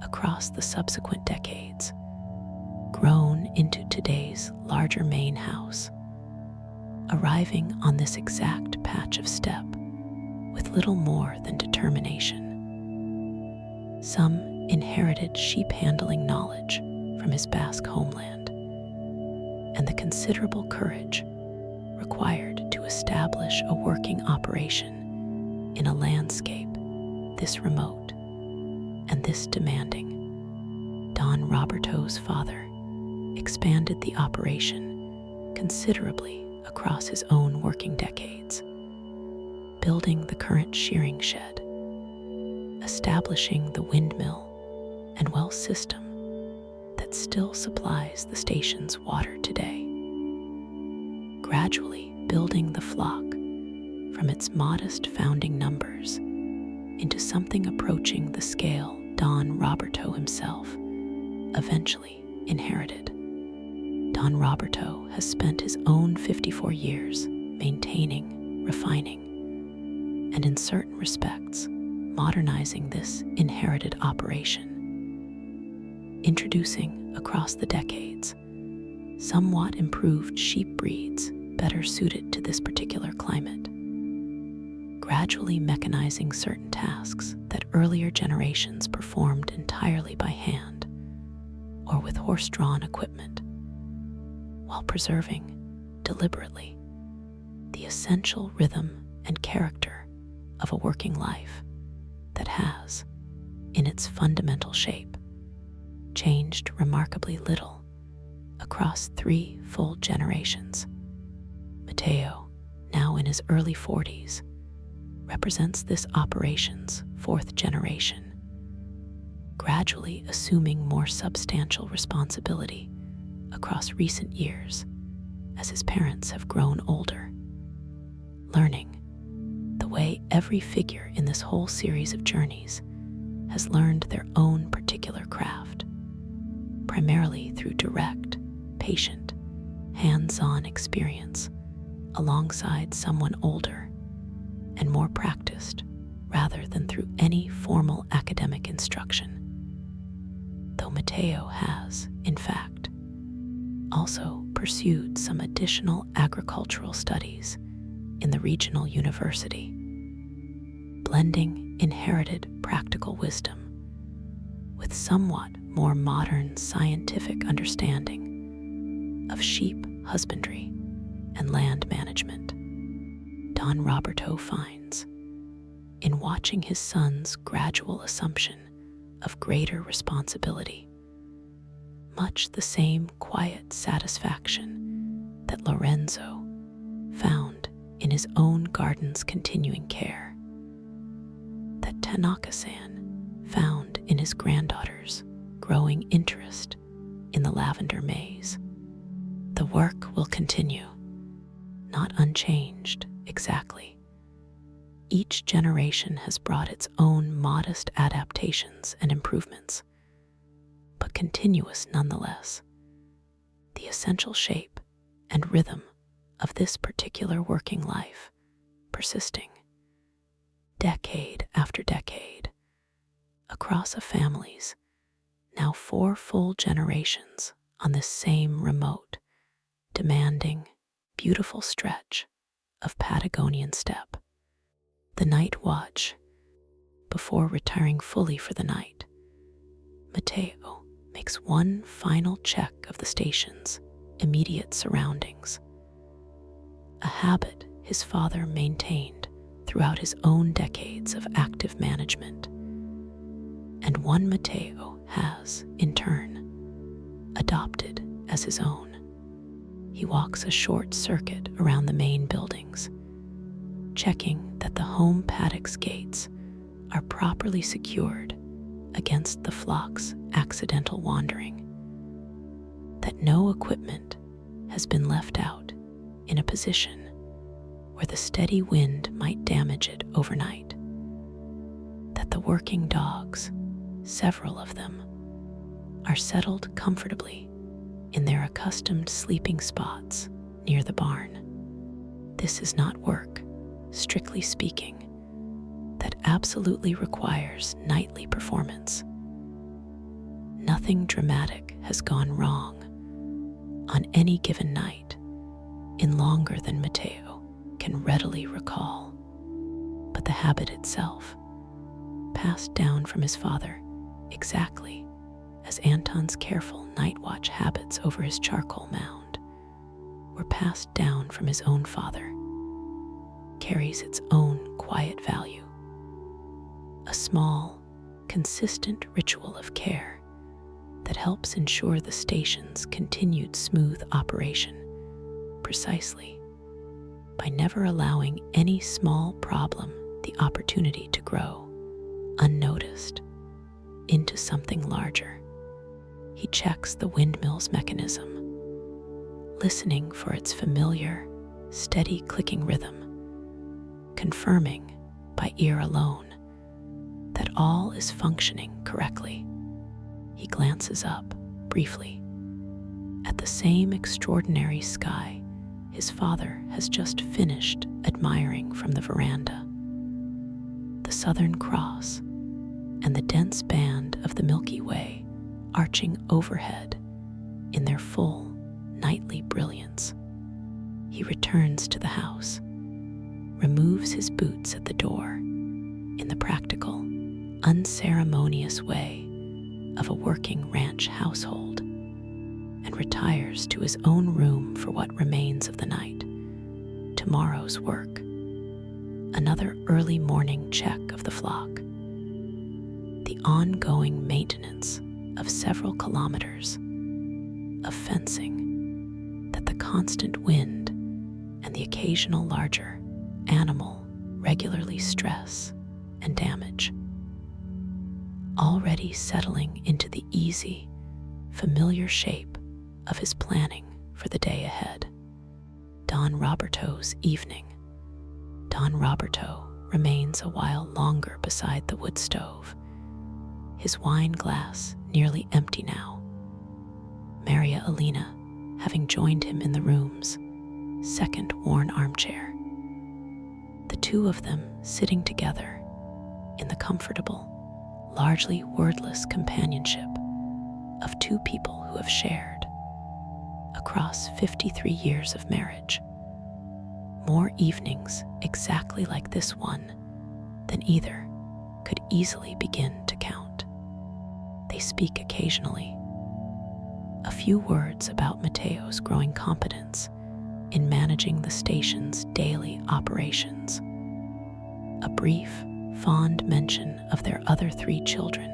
across the subsequent decades, grown into today's larger main house, arriving on this exact patch of steppe with little more than determination. Some inherited sheep-handling knowledge from his Basque homeland, and the considerable courage required to establish a working operation in a landscape this remote and this demanding. Don Roberto's father expanded the operation considerably across his own working decades, building the current shearing shed, establishing the windmill and well system that still supplies the station's water today, gradually building the flock from its modest founding numbers into something approaching the scale Don Roberto himself eventually inherited. Don Roberto has spent his own 54 years maintaining, refining, and in certain respects, modernizing this inherited operation, introducing across the decades somewhat improved sheep breeds better suited to this particular climate, gradually mechanizing certain tasks that earlier generations performed entirely by hand or with horse-drawn equipment, while preserving, deliberately, the essential rhythm and character of a working life that has, in its fundamental shape, changed remarkably little across 3 full generations. Mateo, now in his early 40s, represents this operation's 4th generation, gradually assuming more substantial responsibility across recent years as his parents have grown older, learning the way every figure in this whole series of journeys has learned their own particular craft, primarily through direct, patient, hands-on experience alongside someone older and more practiced rather than through any formal academic instruction. Though Mateo has, in fact, also pursued some additional agricultural studies in the regional university, blending inherited practical wisdom with somewhat more modern scientific understanding of sheep husbandry and land management. Don Roberto finds, in watching his son's gradual assumption of greater responsibility, much the same quiet satisfaction that Lorenzo found in his own garden's continuing care, that Tanaka-san found in his granddaughter's growing interest in the lavender maze. The work will continue, not unchanged exactly. Each generation has brought its own modest adaptations and improvements, but continuous nonetheless. The essential shape and rhythm of this particular working life persisting, decade after decade, across a family's now 4 full generations on this same remote, demanding, beautiful stretch of Patagonian steppe. The night watch, before retiring fully for the night, Mateo makes one final check of the station's immediate surroundings, a habit his father maintained throughout his own decades of active management, and one Mateo has, in turn, adopted as his own. He walks a short circuit around the main buildings, checking that the home paddock's gates are properly secured against the flock's accidental wandering, that no equipment has been left out in a position where the steady wind might damage it overnight, that the working dogs, several of them, are settled comfortably in their accustomed accustomed sleeping spots near the barn. This is not work, strictly speaking, that absolutely requires nightly performance. Nothing dramatic has gone wrong on any given night in longer than Matteo can readily recall. But the habit itself, passed down from his father exactly as Anton's careful night watch habits over his charcoal mound were passed down from his own father, carries its own quiet value. A small, consistent ritual of care that helps ensure the station's continued smooth operation precisely by never allowing any small problem the opportunity to grow, unnoticed, into something larger. He checks the windmill's mechanism, listening for its familiar, steady clicking rhythm, confirming by ear alone that all is functioning correctly. He glances up, briefly, at the same extraordinary sky his father has just finished admiring from the veranda. The Southern Cross and the dense band of the Milky Way arching overhead in their full nightly brilliance. He returns to the house, removes his boots at the door in the practical, unceremonious way of a working ranch household, and retires to his own room for what remains of the night, tomorrow's work. Another early morning check of the flock, the ongoing maintenance of several kilometers of fencing that the constant wind and the occasional larger animal regularly stress and damage. Already settling into the easy, familiar shape of his planning for the day ahead. Don Roberto's evening. Don Roberto remains a while longer beside the wood stove, his wine glass nearly empty now. Maria Elena having joined him in the room's second worn armchair. The two of them sitting together in the comfortable, largely wordless companionship of two people who have shared, across 53 years of marriage, more evenings exactly like this one than either could easily begin to count. They speak occasionally. A few words about Matteo's growing competence in managing the station's daily operations. A brief, fond mention of their other 3 children,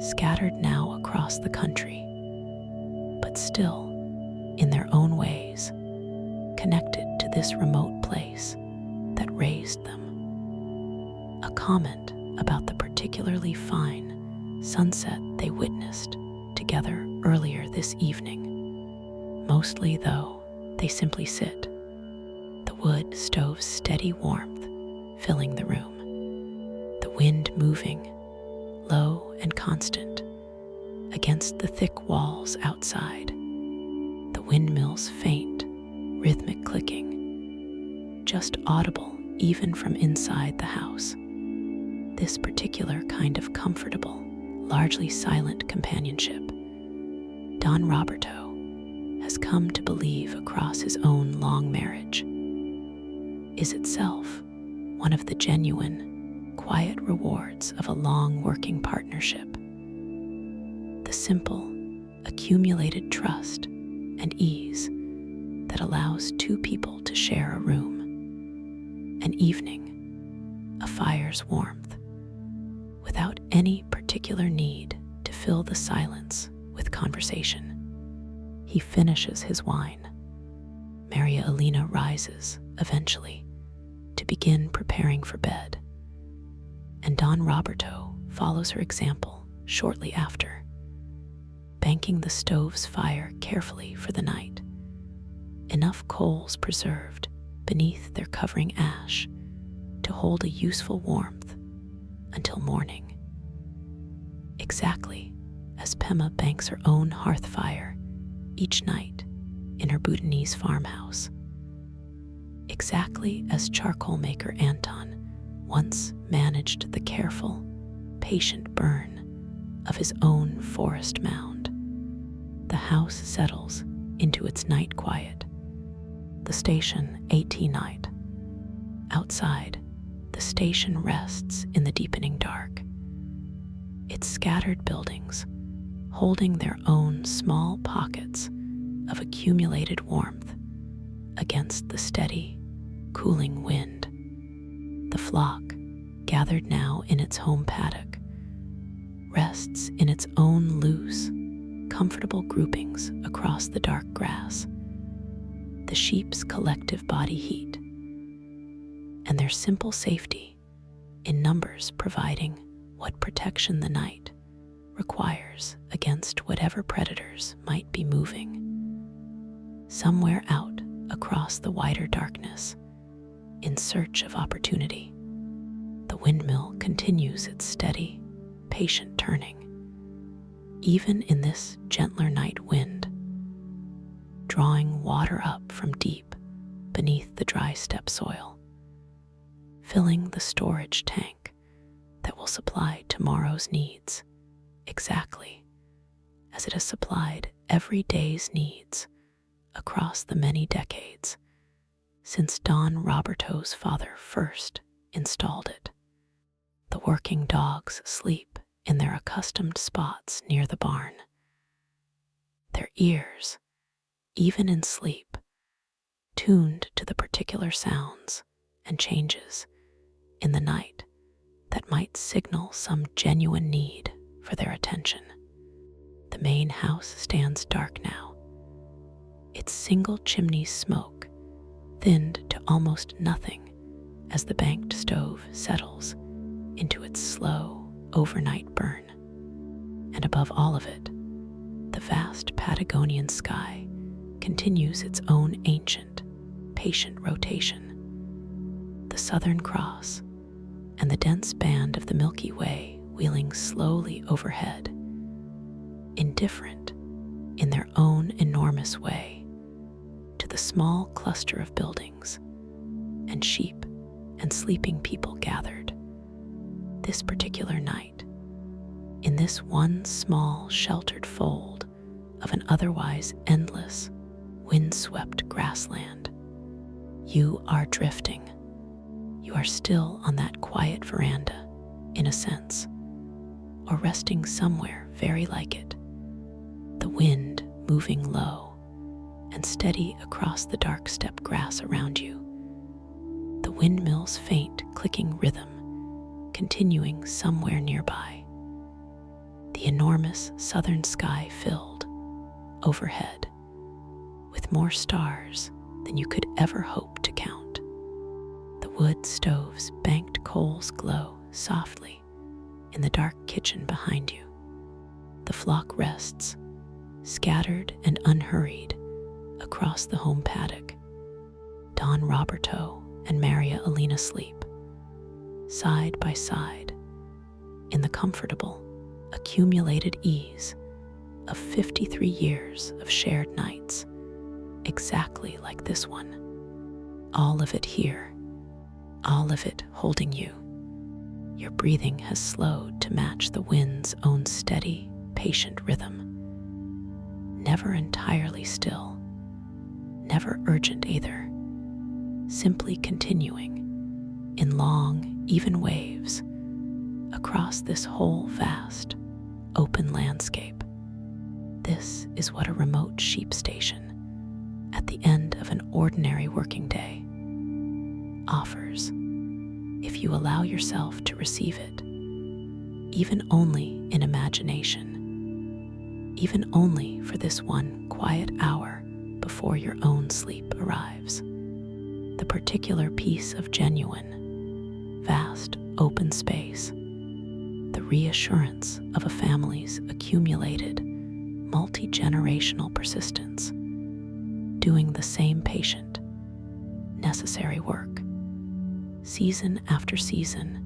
scattered now across the country, but still, in their own ways, connected to this remote place that raised them. A comment about the particularly fine sunset they witnessed together earlier this evening. Mostly, though, they simply sit, the wood stove's steady warmth filling the room, the wind moving, low and constant, against the thick walls outside, the windmill's faint, rhythmic clicking, just audible even from inside the house. This particular kind of comfortable, largely silent companionship, Don Roberto has come to believe across his own long marriage, is itself one of the genuine, quiet rewards of a long working partnership. The simple, accumulated trust and ease that allows 2 people to share a room, an evening, a fire's warmth, without any particular need to fill the silence with conversation. He finishes his wine. Maria Elena rises, eventually, to begin preparing for bed, and Don Roberto follows her example shortly after, banking the stove's fire carefully for the night, enough coals preserved beneath their covering ash to hold a useful warmth until morning. Exactly as Pema banks her own hearth fire each night in her Bhutanese farmhouse, exactly as charcoal maker Anton once managed the careful, patient burn of his own forest mound. The house settles into its night quiet. The station AT night. Outside, the station rests in the deepening dark. Its scattered buildings holding their own small pockets of accumulated warmth against the steady, cooling wind. The flock, gathered now in its home paddock, rests in its own loose, comfortable groupings across the dark grass. The sheep's collective body heat and their simple safety in numbers providing what protection the night requires against whatever predators might be moving. Somewhere out across the wider darkness, in search of opportunity, the windmill continues its steady, patient turning. Even in this gentler night wind, drawing water up from deep beneath the dry steppe soil, filling the storage tank that will supply tomorrow's needs exactly as it has supplied every day's needs across the many decades since Don Roberto's father first installed it. The working dogs sleep in their accustomed spots near the barn. Their ears, even in sleep, tuned to the particular sounds and changes in the night that might signal some genuine need for their attention. The main house stands dark now, its single chimney's smoke thinned to almost nothing as the banked stove settles into its slow overnight burn. And above all of it, the vast Patagonian sky continues its own ancient, patient rotation. The Southern Cross and the dense band of the Milky Way wheeling slowly overhead, indifferent in their own enormous way to the small cluster of buildings and sheep and sleeping people gathered this particular night in this one small sheltered fold of an otherwise endless, windswept grassland. You are drifting. You are still on that quiet veranda, in a sense, or resting somewhere very like it, the wind moving low and steady across the dark steppe grass around you, the windmill's faint clicking rhythm continuing somewhere nearby, the enormous southern sky filled, overhead, with more stars than you could ever hope to count. The wood stove's banked coals glow softly in the dark kitchen behind you. The flock rests, scattered and unhurried, across the home paddock. Don Roberto and Maria Elena sleep, side by side, in the comfortable, accumulated ease of 53 years of shared nights, exactly like this one. All of it here, all of it holding you. Your breathing has slowed to match the wind's own steady, patient rhythm. Never entirely still, never urgent either, simply continuing in long, even waves across this whole vast, open landscape. This is what a remote sheep station at the end of an ordinary working day offers, if you allow yourself to receive it, even only in imagination, even only for this one quiet hour before your own sleep arrives. The particular piece of genuine, vast, open space, the reassurance of a family's accumulated, multi-generational persistence, doing the same patient, necessary work, season after season,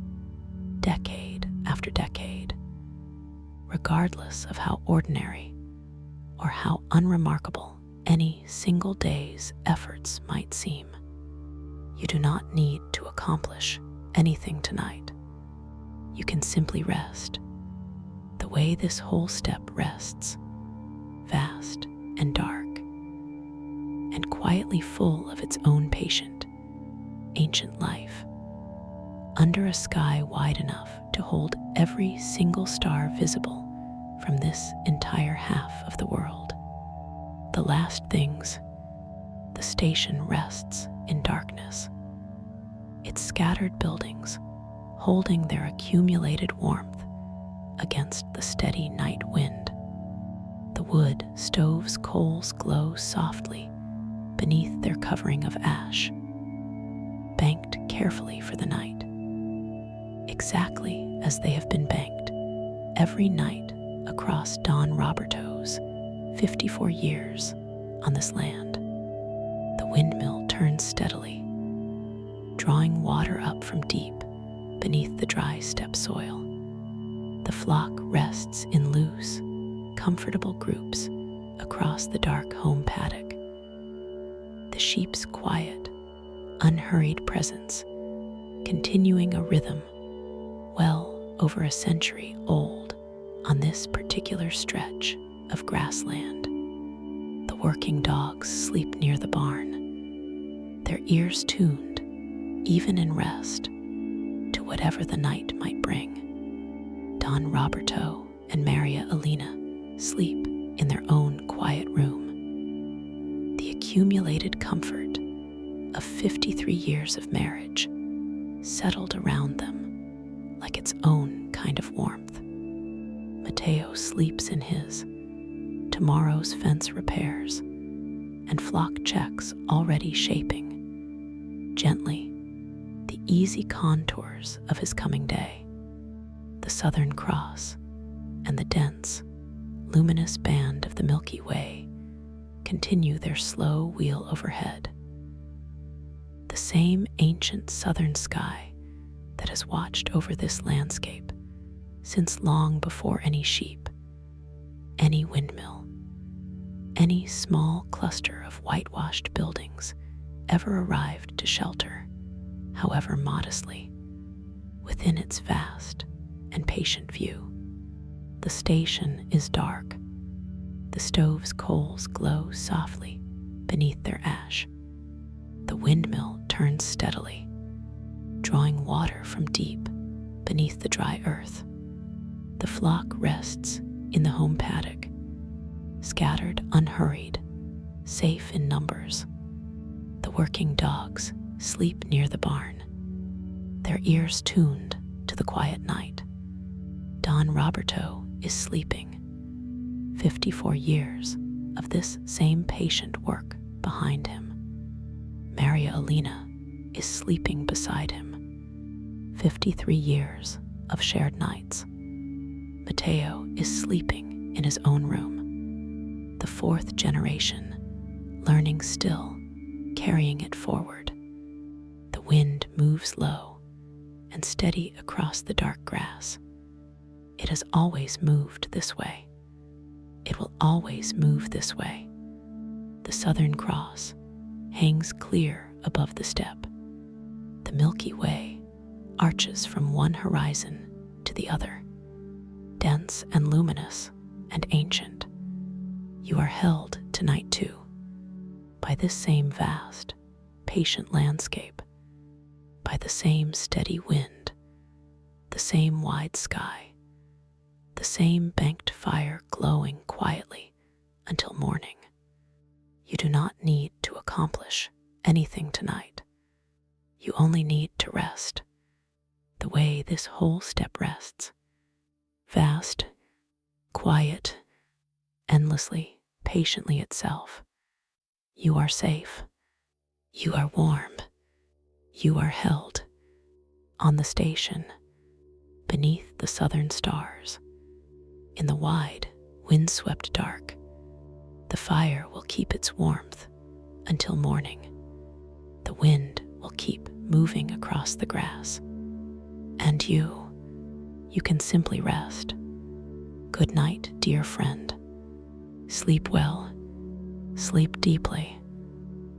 decade after decade, regardless of how ordinary or how unremarkable any single day's efforts might seem. You do not need to accomplish anything tonight. You can simply rest, the way this whole step rests, vast and dark, and quietly full of its own patient, ancient life, under a sky wide enough to hold every single star visible from this entire half of the world. The last things, the station rests in darkness, its scattered buildings holding their accumulated warmth against the steady night wind. The wood stove's coals glow softly beneath their covering of ash, banked carefully for the night, exactly as they have been banked every night across Don Roberto's 54 years on this land. The windmill turns steadily, drawing water up from deep beneath the dry steppe soil. The flock rests in loose, comfortable groups across the dark home paddock. The sheep's quiet, unhurried presence, continuing a rhythm well over a century old on this particular stretch of grassland. The working dogs sleep near the barn, their ears tuned, even in rest, to whatever the night might bring. Don Roberto and Maria Elena sleep in their own quiet room. The accumulated comfort of 53 years of marriage settled around them like its own kind of warmth. Mateo sleeps in his, tomorrow's fence repairs and flock checks already shaping, gently, the easy contours of his coming day. The Southern Cross and the dense, luminous band of the Milky Way continue their slow wheel overhead. The same ancient southern sky that has watched over this landscape since long before any sheep, any windmill, any small cluster of whitewashed buildings ever arrived to shelter, however modestly, within its vast and patient view. The station is dark. The stove's coals glow softly beneath their ash. The windmill turns steadily, drawing water from deep beneath the dry earth. The flock rests in the home paddock, scattered, unhurried, safe in numbers. The working dogs sleep near the barn, their ears tuned to the quiet night. Don Roberto is sleeping, 54 years of this same patient work behind him. Maria Elena is sleeping beside him, 53 years of shared nights. Mateo is sleeping in his own room, the fourth generation, learning still, carrying it forward. The wind moves low and steady across the dark grass. It has always moved this way. It will always move this way. The Southern Cross hangs clear above the steppe. The Milky Way arches from one horizon to the other, dense and luminous and ancient. You are held tonight too by this same vast, patient landscape, by the same steady wind, the same wide sky, the same banked fire glowing quietly until morning. You do not need to accomplish anything tonight. You only need to rest, the way this whole step rests, vast, quiet, endlessly, patiently itself. You are safe. You are warm. You are held on the station, beneath the southern stars. In the wide, windswept dark, the fire will keep its warmth until morning. The wind will keep moving across the grass. And you can simply rest. Good night, dear friend. Sleep well, sleep deeply.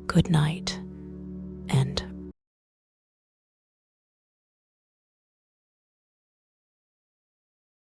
Good night, and